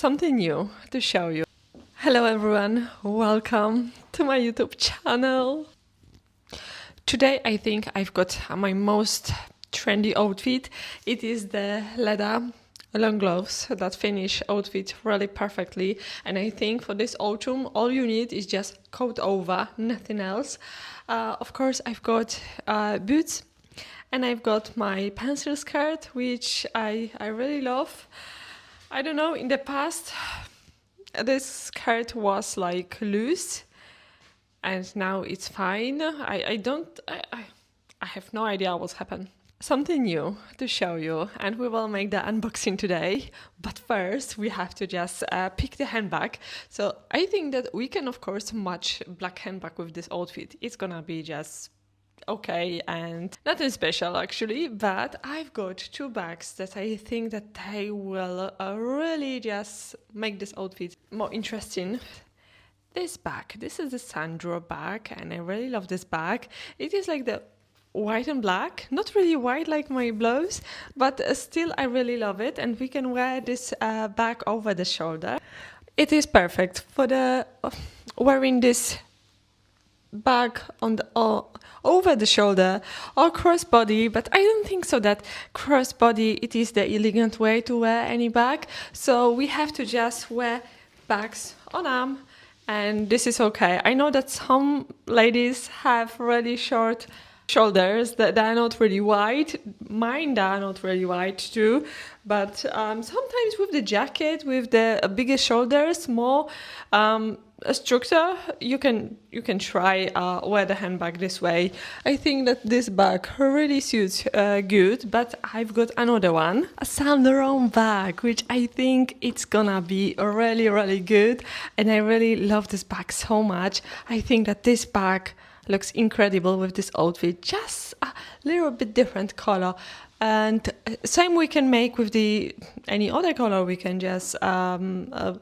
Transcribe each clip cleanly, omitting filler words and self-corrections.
something new to show you. Hello everyone, welcome to my YouTube channel. Today I think I've got my most trendy outfit. It is the leather long gloves that finish outfit really perfectly, and I think for this autumn all you need is just coat over, nothing else. Of course I've got boots, and I've got my pencil skirt, which I really love. I don't know, in the past this skirt was like loose and now it's fine. I have no idea what's happened. Something new to show you, and we will make the unboxing today. But first we have to just pick the handbag. So I think that we can of course match black handbag with this outfit. It's gonna be just okay and nothing special actually, but I've got two bags that I think that they will really just make this outfit more interesting. This bag, this is the Jour bag, and I really love this bag. It is like the white and black, not really white like my blouse, but still I really love it, and we can wear this bag over the shoulder. It is perfect for the wearing this bag on the over the shoulder or crossbody, but I don't think so that crossbody it is the elegant way to wear any bag, so we have to just wear bags on arm, and this is okay. I know that some ladies have really short shoulders that are not really wide. Mine are not really wide too, but sometimes with the jacket with the bigger shoulders, more a structure, you can try wear the handbag this way. I think that this bag really suits good, but I've got another one, a Saint Laurent bag, which I think it's gonna be really good, and I really love this bag so much. I think that this bag looks incredible with this outfit, just a little bit different color. And same we can make with the any other color. We can just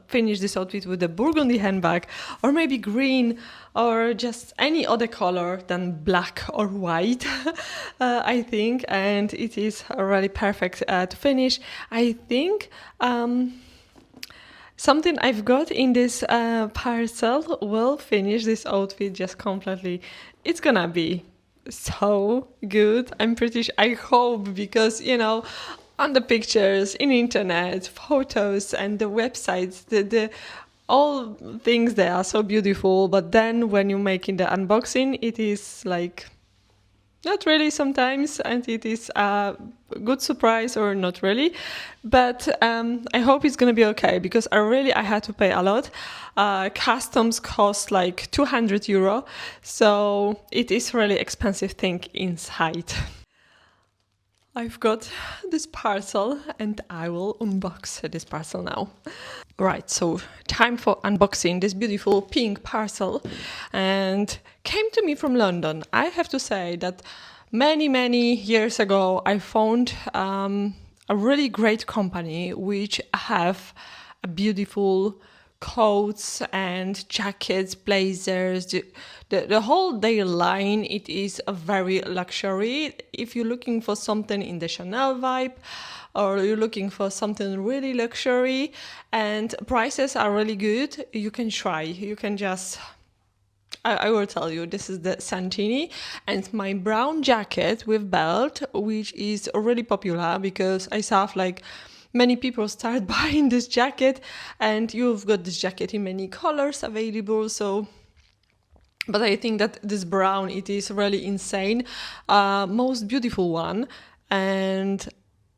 finish this outfit with a burgundy handbag, or maybe green, or just any other color than black or white. I think, and it is really perfect to finish. I think something I've got in this parcel will finish this outfit just completely. It's gonna be so good. I'm pretty sure, I hope, because you know, on the pictures, in internet, photos and the websites, the all things, they are so beautiful, but then when you're making the unboxing, it is like not really sometimes, and it is a good surprise or not really, but I hope it's gonna be okay, because I had to pay a lot. Customs cost like 200 euro, so it is really expensive thing inside. I've got this parcel and I will unbox this parcel now. Right, so time for unboxing this beautiful pink parcel, and came to me from London. I have to say that many years ago I found a really great company which have a beautiful coats and jackets, blazers, the whole their line. It is a very luxury. If you're looking for something in the Chanel vibe, or you're looking for something really luxury and prices are really good, you can try. You can just, I will tell you, this is the Santinni, and my brown jacket with belt, which is really popular because I saw like many people start buying this jacket, and you've got this jacket in many colors available. So, but I think that this brown, it is really insane, most beautiful one, and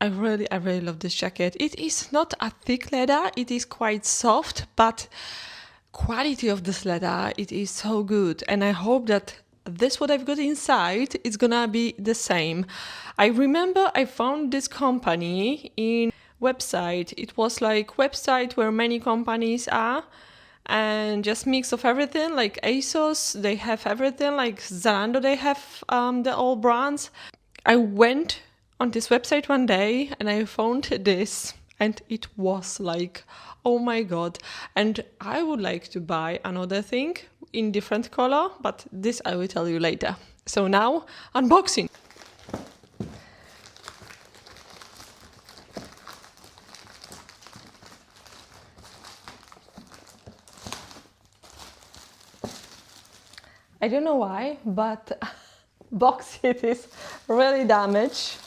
I really love this jacket. It is not a thick leather, it is quite soft, but quality of this leather, it is so good, and I hope that this what I've got inside is gonna be the same. I remember I found this company in website. It was like website where many companies are, and just mix of everything, like ASOS, they have everything, like Zalando, they have the all brands. I went on this website one day and I found this, and it was like, oh my god. And I would like to buy another thing in different color, but this I will tell you later. So now, unboxing. I don't know why, but box it is really damaged.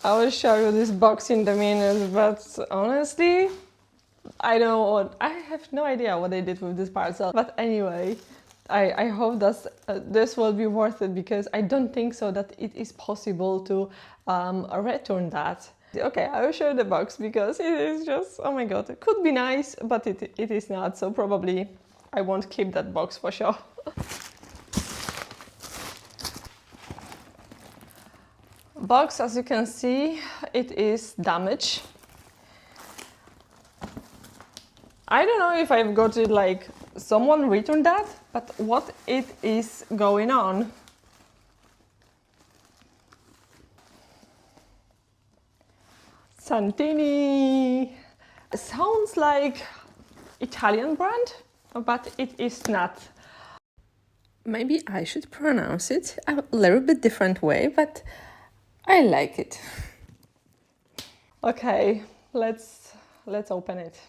I will show you this box in a minute, but honestly, I have no idea what they did with this parcel. But anyway, I hope that this will be worth it, because I don't think so that it is possible to return that. Okay, I will show you the box, because it is just, oh my god, it could be nice, but it is not, so probably I won't keep that box for sure. Box, as you can see, it is damaged. I don't know if I've got it like someone returned that, but what it is going on? Santinni! Sounds like Italian brand, but it is not. Maybe I should pronounce it a little bit different way, but I like it. Okay, let's open it.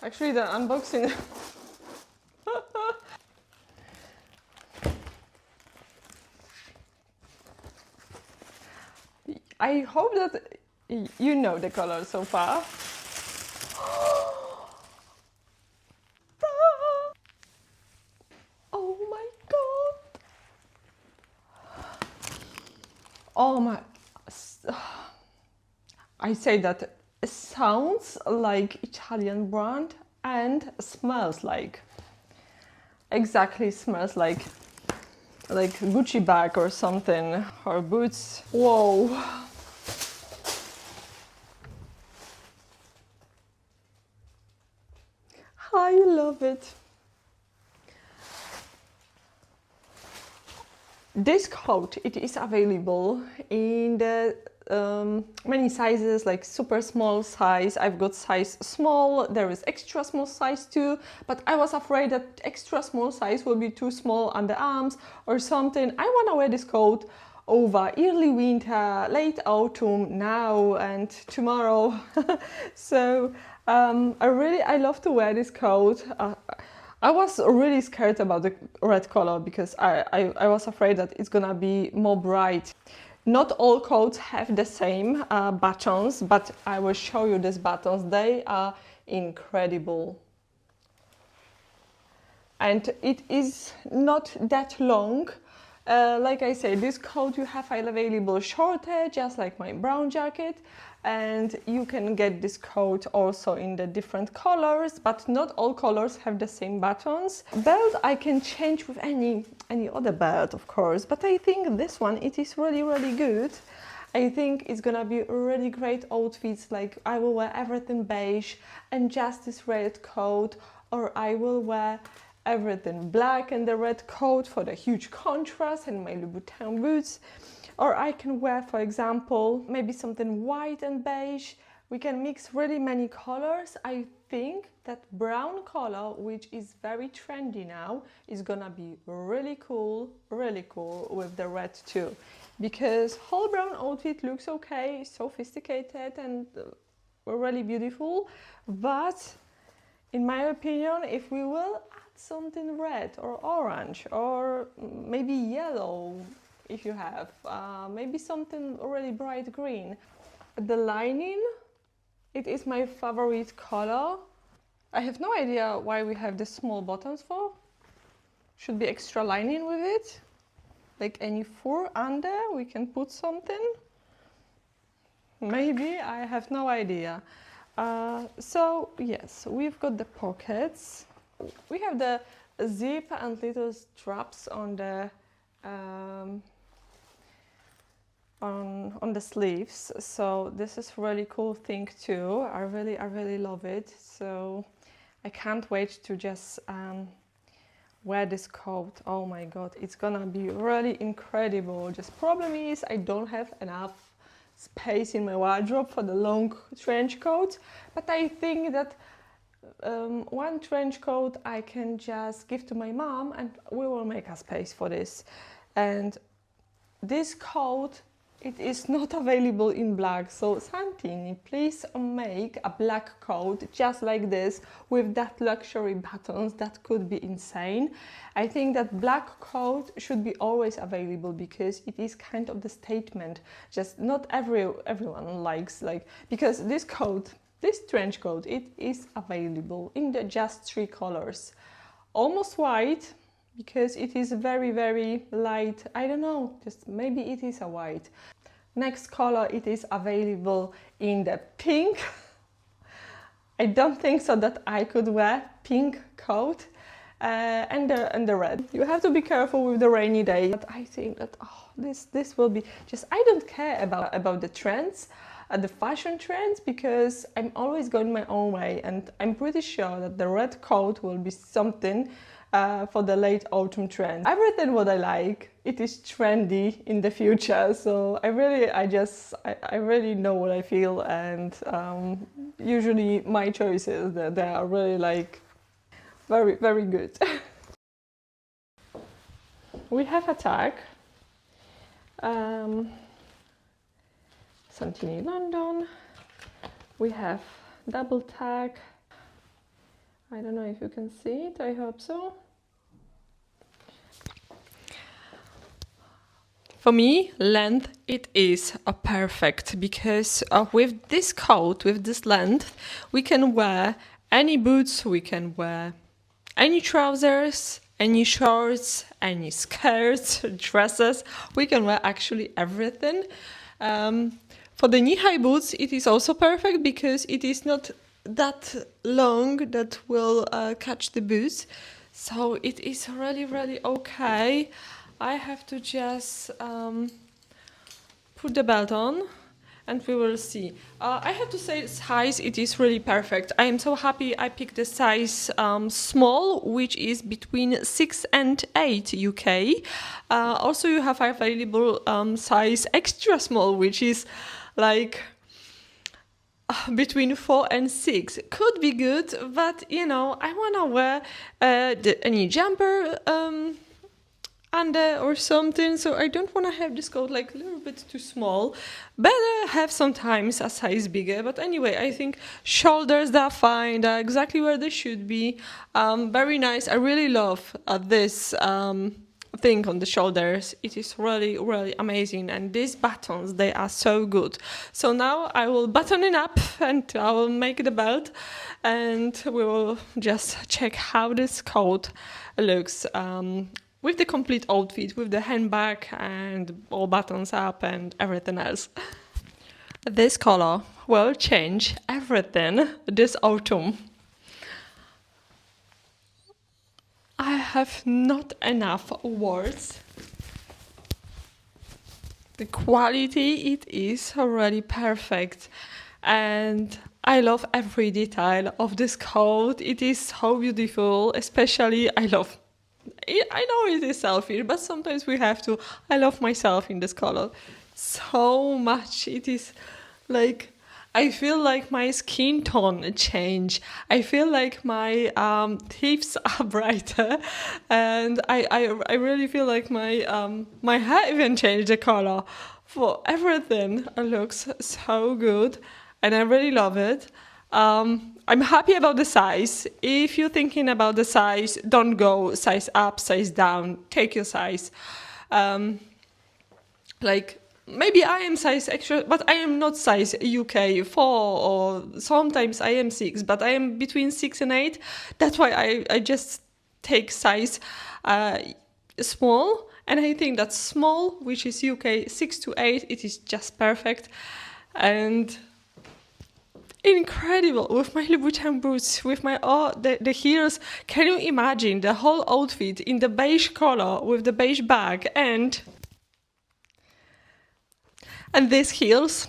Actually, the unboxing. I hope that you know the color so far. Oh my god! Oh my... I say that it sounds like Italian brand and smells like... Exactly, smells like Gucci bag or something, or boots. Whoa! I love it. This coat, it is available in the many sizes, like super small size. I've got size small, there is extra small size too, but I was afraid that extra small size will be too small on the arms or something. I want to wear this coat over early winter, late autumn, now and tomorrow. So I love to wear this coat. I was really scared about the red color, because I was afraid that it's gonna be more bright. Not all coats have the same buttons, but I will show you these buttons. They are incredible. And it is not that long. Like I said, this coat you have available shorter, just like my brown jacket, and you can get this coat also in the different colors, but not all colors have the same buttons. Belt I can change with any other belt, of course, but I think this one, it is really good. I think it's gonna be really great outfits, like I will wear everything beige and just this red coat, or I will wear everything black and the red coat for the huge contrast, and my Louboutin boots. Or I can wear, for example, maybe something white and beige. We can mix really many colors. I think that brown color, which is very trendy now, is gonna be really cool with the red too. Because whole brown outfit looks okay, sophisticated and really beautiful. But in my opinion, if we will add something red or orange or maybe yellow, if you have, maybe something really bright green. The lining, it is my favorite color. I have no idea why we have the small buttons for. Should be extra lining with it. Like any fur under, we can put something. Maybe, I have no idea. So yes, we've got the pockets. We have the zip and little straps on the on the sleeves, so this is really cool thing too. I really love it, so I can't wait to just wear this coat. Oh my god, it's gonna be really incredible. Just problem is I don't have enough space in my wardrobe for the long trench coat, but I think that one trench coat I can just give to my mom and we will make a space for this. And this coat, it is not available in black. So Santinni, please make a black coat just like this with that luxury buttons. That could be insane. I think that black coat should be always available because it is kind of the statement. Just not everyone likes because this coat, this trench coat, it is available in the just 3 colors. Almost white, because it is very, very light. I don't know, just maybe it is a white. Next color, it is available in the pink. I don't think so that I could wear pink coat and the red. You have to be careful with the rainy day. But I think that this will be just, I don't care about the trends, the fashion trends, because I'm always going my own way, and I'm pretty sure that the red coat will be something for the late autumn trend. Everything what I like, it is trendy in the future. So I really know what I feel, and usually my choices they are really very, very good. We have a tag. Santinni London. We have double tag. I don't know if you can see it, I hope so. For me, length, it is a perfect, because with this coat, with this length, we can wear any boots, we can wear any trousers, any shorts, any skirts, dresses. We can wear actually everything. For the knee-high boots, it is also perfect because it is not that long that will catch the boots, so it is really, really okay. I have to just put the belt on and we will see. I have to say, size, it is really perfect. I am so happy I picked the size small, which is between 6 and 8 UK. Also you have available size extra small, which is like between 4 and 6. Could be good, but you know, I wanna wear any jumper under or something, so I don't wanna have this coat like a little bit too small. Better have sometimes a size bigger, but anyway, I think shoulders, they're fine, they're exactly where they should be. Very nice. I really love this thing on the shoulders. It is really, really amazing, and these buttons, they are so good. So now I will button it up and I will make the belt, and we will just check how this coat looks with the complete outfit, with the handbag and all buttons up and everything else. This color will change everything this autumn. I have not enough words. The quality, it is already perfect, and I love every detail of this coat. It is so beautiful, especially I know it is selfish, but sometimes we have to. I love myself in this color so much. It is like, I feel like my skin tone change. I feel like my tips are brighter, and I really feel like my hair even changed the color. For everything, it looks so good, and I really love it. I'm happy about the size. If you're thinking about the size, don't go size up, size down. Take your size. Maybe I am size extra, but I am not size UK 4, or sometimes I am 6, but I am between 6 and 8. That's why I just take size small, and I think that small, which is UK 6 to 8, it is just perfect. And incredible with my Louboutin boots, with my the heels. Can you imagine the whole outfit in the beige color with the beige bag and these heels?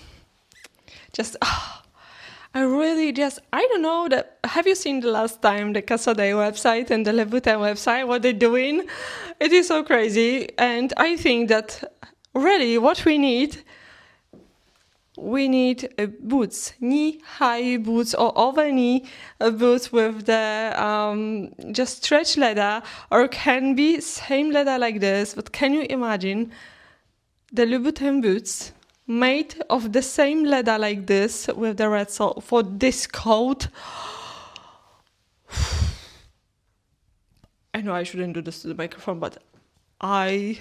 Just I don't know that. Have you seen the last time the Casadei website and the Louboutin website, what they're doing? It is so crazy, and I think that really what we need boots, knee-high boots or over-knee boots with the just stretch leather, or can be same leather like this. But can you imagine the Louboutin boots made of the same leather like this with the red. So for this coat, I know I shouldn't do this to the microphone, but I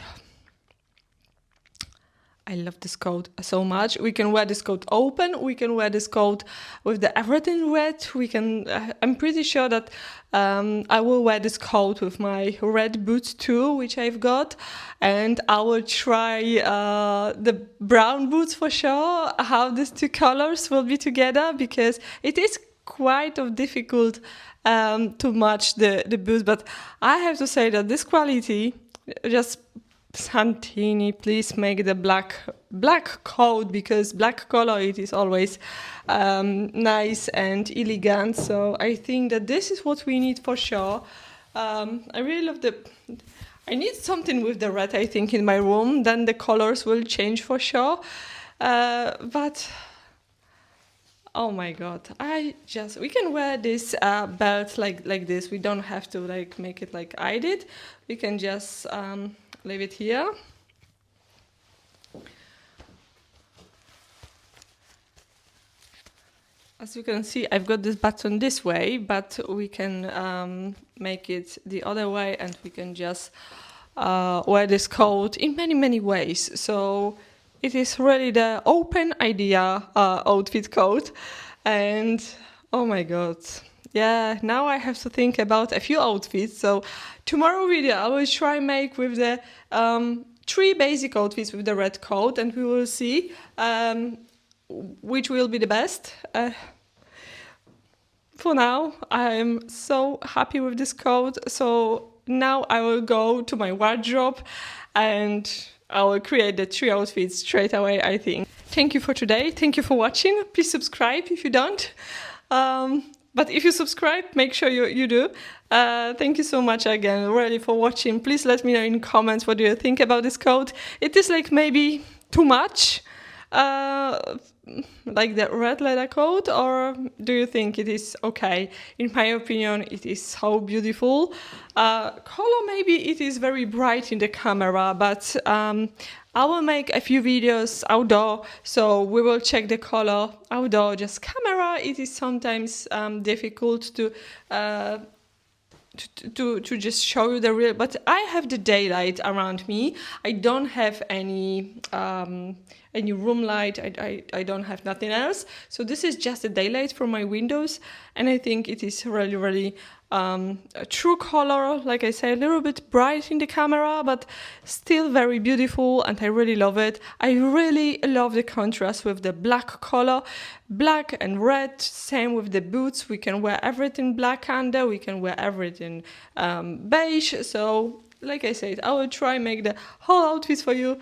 love this coat so much. We can wear this coat open. We can wear this coat with the everything red. We can. I'm pretty sure that I will wear this coat with my red boots too, which I've got, and I will try the brown boots for sure. How these two colors will be together, because it is quite difficult to match the boots. But I have to say that this quality just. Santinni, please make the black coat, because black color it is always nice and elegant. So I think that this is what we need for sure. I really love I need something with the red, I think, in my room. Then the colors will change for sure. But oh my god, we can wear this belt like this. We don't have to like make it like I did. We can just leave it here. As you can see, I've got this button this way, but we can make it the other way, and we can just wear this coat in many ways. So it is really the open idea outfit coat. And oh my god, yeah, now I have to think about a few outfits. So tomorrow video I will try make with the 3 basic outfits with the red coat, and we will see which will be the best. For now, I'm so happy with this coat. So now I will go to my wardrobe and I will create the 3 outfits straight away, I think. Thank you for today. Thank you for watching. Please subscribe if you don't. But if you subscribe, make sure you do. Thank you so much again, really, for watching. Please let me know in comments what do you think about this coat. It is like maybe too much, like the red leather coat, or do you think it is okay? In my opinion, it is so beautiful. Color, maybe it is very bright in the camera, but I will make a few videos outdoor, so we will check the color outdoor. Just camera, it is sometimes difficult to just show you the real, but I have the daylight around me. I don't have any room light. I don't have nothing else. So this is just the daylight from my windows, and I think it is really a true color. Like I say, a little bit bright in the camera, but still very beautiful, and I really love it. I really love the contrast with the black color, black and red. Same with the boots. We can wear everything black under. We can wear everything beige. So like I said, I will try make the whole outfit for you.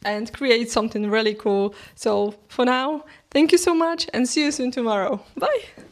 And create something really cool. So for now, thank you so much, and see you soon tomorrow. Bye!